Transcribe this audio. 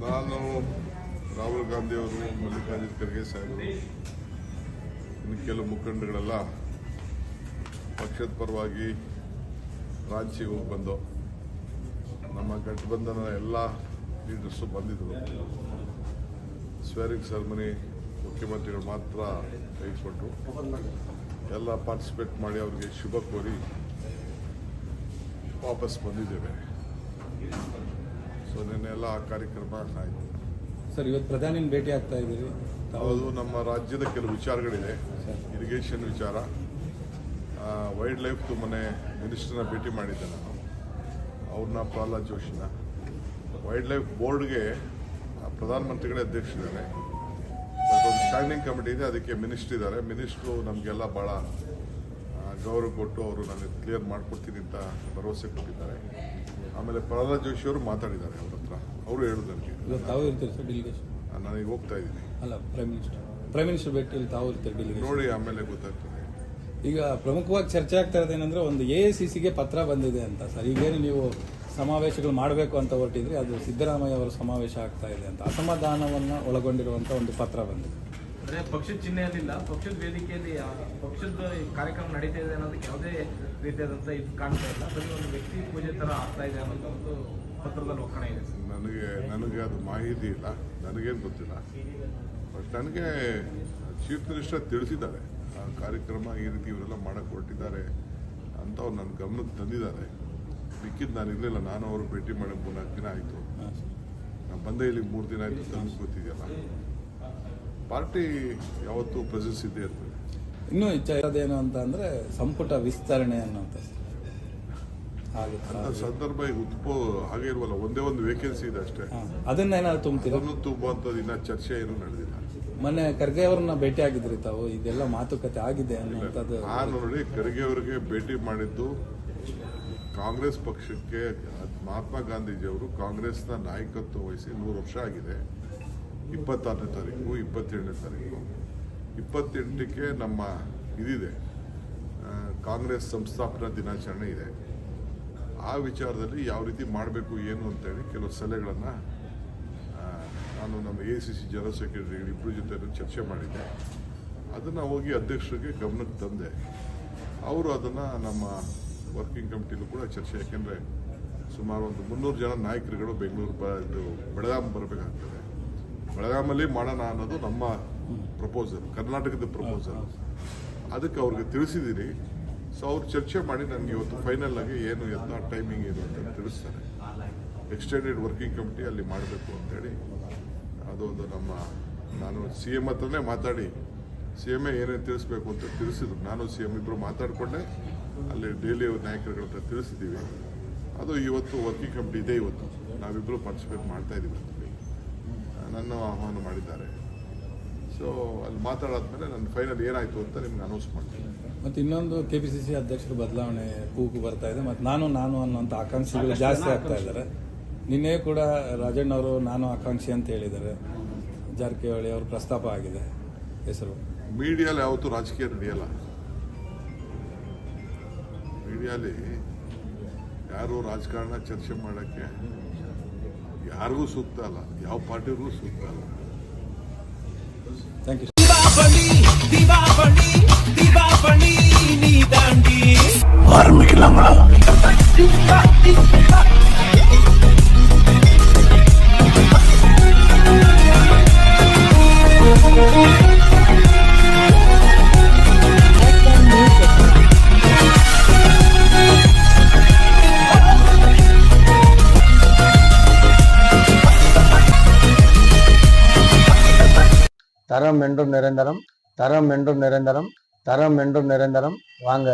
ನಾನು ರಾಹುಲ್ ಗಾಂಧಿ ಅವರು, ಮಲ್ಲಿಕಾರ್ಜುನ ಖರ್ಗೆ ಸಾಹೇಬರು, ಇನ್ನು ಕೆಲವು ಮುಖಂಡಗಳೆಲ್ಲ ಪಕ್ಷದ ಪರವಾಗಿ ರಾಂಚಿಗೆ ಹೋಗಿ ಬಂದು ನಮ್ಮ ಗಠಬಂಧನ ಎಲ್ಲ ಲೀಡರ್ಸು ಬಂದಿದ್ದರು. ಸ್ವೇರಿಂಗ್ ಸೆರೆಮನಿ ಮುಖ್ಯಮಂತ್ರಿಗಳು ಮಾತ್ರ ಕೈಗೊಂಡು ಎಲ್ಲ ಪಾರ್ಟಿಸಿಪೇಟ್ ಮಾಡಿ ಅವರಿಗೆ ಶುಭ ಕೋರಿ ವಾಪಸ್ ಬಂದಿದ್ದೇವೆ. ಸೊ ನಿನ್ನೆಲ್ಲ ಆ ಕಾರ್ಯಕ್ರಮ ಆಯಿತು. ಸರ್, ಇವತ್ತು ಪ್ರಧಾನಿ ಭೇಟಿ ಆಗ್ತಾ ಇದ್ದೀರಿ. ಹೌದು, ನಮ್ಮ ರಾಜ್ಯದ ಕೆಲವು ವಿಚಾರಗಳಿದೆ. ಇರಿಗೇಷನ್ ವಿಚಾರ, ವೈಲ್ಡ್ ಲೈಫ್ ಮೊನ್ನೆ ಮಿನಿಸ್ಟರ್ನ ಭೇಟಿ ಮಾಡಿದ್ದೆ ನಾನು, ಅವ್ರನ್ನ ಪ್ರಹ್ಲಾದ್ ಜೋಶಿನ. ವೈಲ್ಡ್ ಲೈಫ್ ಬೋರ್ಡ್ಗೆ ಪ್ರಧಾನಮಂತ್ರಿಗಳೇ ಅಧ್ಯಕ್ಷರಿದ್ದಾರೆ, ಬಟ್ ಒಂದು ಸ್ಟ್ಯಾಂಡಿಂಗ್ ಕಮಿಟಿ ಇದೆ, ಅದಕ್ಕೆ ಮಿನಿಸ್ಟರ್ ಇದ್ದಾರೆ. ಮಿನಿಸ್ಟ್ರು ನಮಗೆಲ್ಲ ಭಾಳ ಗೌರವ ಕೊಟ್ಟು ಅವರು ನನಗೆ ಕ್ಲಿಯರ್ ಮಾಡಿಕೊಡ್ತೀನಿ ಅಂತ ಭರವಸೆ ಕೊಟ್ಟಿದ್ದಾರೆ. ಆಮೇಲೆ ಪ್ರಹ್ಲಾದ್ ಜೋಶಿ ಅವರು ಮಾತಾಡಿದ್ದಾರೆ ಅವ್ರ ಹತ್ರ. ಅವರು ಹೇಳುದು ನನಗೆ, ತಾವು ಇರ್ತೀರಿ ಸರ್ ಡೆಲಿಗೇಷನ್? ನನಗೆ ಹೋಗ್ತಾ ಇದ್ದೀನಿ. ಅಲ್ಲ, ಪ್ರೈಮ್ ಮಿನಿಸ್ಟರ್ ಭೇಟಿಯಲ್ಲಿ ತಾವು ಇರ್ತೀರಿ ಡೆಲಿಗೇಷನ್? ನೋಡಿ, ಆಮೇಲೆ ಗೊತ್ತಾಗ್ತದೆ. ಈಗ ಪ್ರಮುಖವಾಗಿ ಚರ್ಚೆ ಆಗ್ತಾ ಇರೋದು ಏನಂದ್ರೆ, ಒಂದು AICCಗೆ ಪತ್ರ ಬಂದಿದೆ ಅಂತ ಸರ್. ಈಗೇನು ನೀವು ಸಮಾವೇಶಗಳು ಮಾಡಬೇಕು ಅಂತ ಹೊರಟಿದ್ರಿ, ಅದು ಸಿದ್ದರಾಮಯ್ಯ ಅವರ ಸಮಾವೇಶ ಆಗ್ತಾ ಇದೆ ಅಂತ ಅಸಮಾಧಾನವನ್ನು ಒಳಗೊಂಡಿರುವಂತ ಒಂದು ಪತ್ರ ಬಂದಿದೆ. ಅಂದ್ರೆ ಪಕ್ಷದ ಚಿಹ್ನೆಯಲ್ಲಿಲ್ಲ, ಪಕ್ಷದ ವೇದಿಕೆಯಲ್ಲಿ ಪಕ್ಷದ ಕಾರ್ಯಕ್ರಮ ನಡೀತಾ ಇದೆ ಅನ್ನೋದಕ್ಕೆ ಯಾವುದೇ ರೀತಿಯಾದಂತ ಇದು ಕಾಣ್ತಾ ಇಲ್ಲ. ಬರೀ ಒಂದು ವ್ಯಕ್ತಿ ಪೂಜೆ ತರ ಆಗ್ತಾ ಇದೆ ಅನ್ನೋ ಒಂದು ಪತ್ರದಲ್ಲಿ ಒಕ್ಕಣೆ ಇದೆ. ನನಗೆ ಅದು ಮಾಹಿತಿ ಇಲ್ಲ, ನನಗೇನು ಗೊತ್ತಿಲ್ಲ. ಬಟ್ ನನಗೆ ಚೀಫ್ ಮಿನಿಸ್ಟರ್ ತಿಳಿಸಿದ್ದಾರೆ, ಆ ಕಾರ್ಯಕ್ರಮ ಈ ರೀತಿ ಇವರೆಲ್ಲ ಮಾಡಕ್ಕೆ ಹೊರಟಿದ್ದಾರೆ ಅಂತ ಅವ್ರು ನನ್ನ ಗಮನಕ್ಕೆ ತಂದಿದ್ದಾರೆ. ಮಿಕ್ಕಿದ್ದು ನಾನು ಇರಲಿಲ್ಲ, ನಾನು ಅವರು ಭೇಟಿ ಮಾಡಿ 3-4 ದಿನ ಆಯಿತು. ನಾನು ಬಂದೆ ಇಲ್ಲಿಗೆ 3 ದಿನ ಆಯಿತು. ತನಗೆ ಗೊತ್ತಿದೆಯಲ್ಲ, ಪಾರ್ಟಿ ಯಾವತ್ತೂ ಪ್ರೆಸೆನ್ಸ್ ಇದ್ದೇ ಇರ್ತದೆ. ಇನ್ನೂ ಇಚ್ಛೆ ಇರೋದೇನು ಅಂತ ಅಂದ್ರೆ ಸಂಪುಟ ವಿಸ್ತರಣೆ ಅನ್ನೋಂಥ ಸಂದರ್ಭ ಹಾಗೆ ಇರುವಲ್ಲ, ಒಂದೇ ಒಂದು ವೇಕೆನ್ಸಿ ಇದೆ ಅಷ್ಟೇ. ಅದನ್ನೇನಾದ್ರು ತುಂಬುವಂಥದ್ದು ಇನ್ನ ಚರ್ಚೆ ಏನು ನಡೆದಿಲ್ಲ. ಮೊನ್ನೆ ಖರ್ಗೆ ಅವ್ರನ್ನ ಭೇಟಿ ಆಗಿದ್ರಿ ತಾವು, ಇದೆಲ್ಲ ಮಾತುಕತೆ ಆಗಿದೆ ಅನ್ನುವಂಥದ್ದು. ನಾನು ನೋಡಿ, ಖರ್ಗೆ ಅವರಿಗೆ ಭೇಟಿ ಮಾಡಿದ್ದು ಕಾಂಗ್ರೆಸ್ ಪಕ್ಷಕ್ಕೆ ಮಹಾತ್ಮ ಗಾಂಧೀಜಿಯವರು ಕಾಂಗ್ರೆಸ್ನ ನಾಯಕತ್ವ ವಹಿಸಿ 100 ವರ್ಷ ಆಗಿದೆ. 26ನೇ ತಾರೀಕು, 27ನೇ ತಾರೀಕು, 28ಕ್ಕೆ ನಮ್ಮ ಇದಿದೆ, ಕಾಂಗ್ರೆಸ್ ಸಂಸ್ಥಾಪನಾ ದಿನಾಚರಣೆ ಇದೆ. ಆ ವಿಚಾರದಲ್ಲಿ ಯಾವ ರೀತಿ ಮಾಡಬೇಕು ಏನು ಅಂತೇಳಿ ಕೆಲವು ಸಲಹೆಗಳನ್ನು ನಾನು ನಮ್ಮ AICC ಜನರಲ್ ಸೆಕ್ರೆಟರಿ ಇಬ್ಬರು ಜೊತೆ ಚರ್ಚೆ ಮಾಡಿದ್ದೆ. ಅದನ್ನು ಹೋಗಿ ಅಧ್ಯಕ್ಷರಿಗೆ ಗಮನಕ್ಕೆ ತಂದೆ. ಅವರು ಅದನ್ನು ನಮ್ಮ ವರ್ಕಿಂಗ್ ಕಮಿಟಿಲೂ ಕೂಡ ಚರ್ಚೆ, ಯಾಕೆಂದರೆ ಸುಮಾರು ಒಂದು 300 ಜನ ನಾಯಕರುಗಳು ಬೆಳಗಾಂ ಬರಬೇಕಾಗ್ತದೆ. ಬೆಳಗಾಮಲ್ಲಿ ಮಾಡೋಣ ಅನ್ನೋದು ನಮ್ಮ ಪ್ರಪೋಸಲ್, ಕರ್ನಾಟಕದ ಪ್ರಪೋಸಲ್. ಅದಕ್ಕೆ ಅವ್ರಿಗೆ ತಿಳಿಸಿದ್ದೀನಿ. ಸೊ ಅವ್ರು ಚರ್ಚೆ ಮಾಡಿ ನನಗೆ ಇವತ್ತು ಫೈನಲ್ ಆಗಿ ಏನು ಎಲ್ಲ ಟೈಮಿಂಗ್ ಏನು ಅಂತ ತಿಳಿಸ್ತಾರೆ. ಎಕ್ಸ್ಟೆಂಡೆಡ್ ವರ್ಕಿಂಗ್ ಕಮಿಟಿ ಅಲ್ಲಿ ಮಾಡಬೇಕು ಅಂತೇಳಿ ಅದೊಂದು ನಾನು CM ಹತ್ರನೇ ಮಾತಾಡಿ, CM ಏನೇನು ತಿಳಿಸ್ಬೇಕು ಅಂತ ತಿಳಿಸಿದ್ರು. ನಾನು CM ಇಬ್ಬರು ಮಾತಾಡಿಕೊಂಡೆ ಅಲ್ಲಿ ಡೈಲಿ ನಾಯಕರುಗಳ ಹತ್ರ ತಿಳಿಸಿದ್ದೀವಿ. ಅದು ಇವತ್ತು ವರ್ಕಿಂಗ್ ಕಮಿಟಿ ಇದೆ. ಇವತ್ತು ನಾವಿಬ್ಬರು ಪಾರ್ಟಿಸಿಪೇಟ್ ಮಾಡ್ತಾ ಇದ್ದೀವಿ ಅಂತೇಳಿ ನನ್ನ ಆಹ್ವಾನ ಮಾಡಿದ್ದಾರೆ. ಸೊ ಅಲ್ಲಿ ಮಾತಾಡಾದ್ಮೇಲೆ ನನ್ನ ಫೈನಲ್ ಏನಾಯಿತು ಅಂತ ನಿಮ್ಗೆ ಅನೌನ್ಸ್ ಮಾಡ್ತೀನಿ. ಮತ್ತು ಇನ್ನೊಂದು KPCC ಅಧ್ಯಕ್ಷರು ಬದಲಾವಣೆ ಕೂಗು ಬರ್ತಾ ಇದೆ, ಮತ್ತು ನಾನು ಅನ್ನೋಂಥ ಆಕಾಂಕ್ಷಿಗಳು ಜಾಸ್ತಿ ಆಗ್ತಾ ಇದ್ದಾರೆ. ನಿನ್ನೆ ಕೂಡ ರಾಜಣ್ಣ ಅವರು ನಾನು ಆಕಾಂಕ್ಷಿ ಅಂತ ಹೇಳಿದ್ದಾರೆ. ಜಾರಕಿಹೊಳಿ ಅವರು ಪ್ರಸ್ತಾಪ ಆಗಿದೆ ಹೆಸರು. ಮೀಡಿಯಲ್ಲಿ ಯಾವತ್ತೂ ರಾಜಕೀಯ ನಡೆಯಲ್ಲ. ಮೀಡಿಯಲ್ಲಿ ಯಾರು ರಾಜಕಾರಣ ಚರ್ಚೆ ಮಾಡೋಕ್ಕೆ ಯಾರಿಗೂ ಸೂಕ್ತ ಅಲ್ಲ, ಯಾವ ಪಾರ್ಟಿಗೂ ಸೂಕ್ತ ಅಲ್ಲ. Thank you. தரம் என்றும் நிரந்தரம், தரம் என்றும் நிரந்தரம், தரம் என்றும் நிரந்தரம். வாங்க.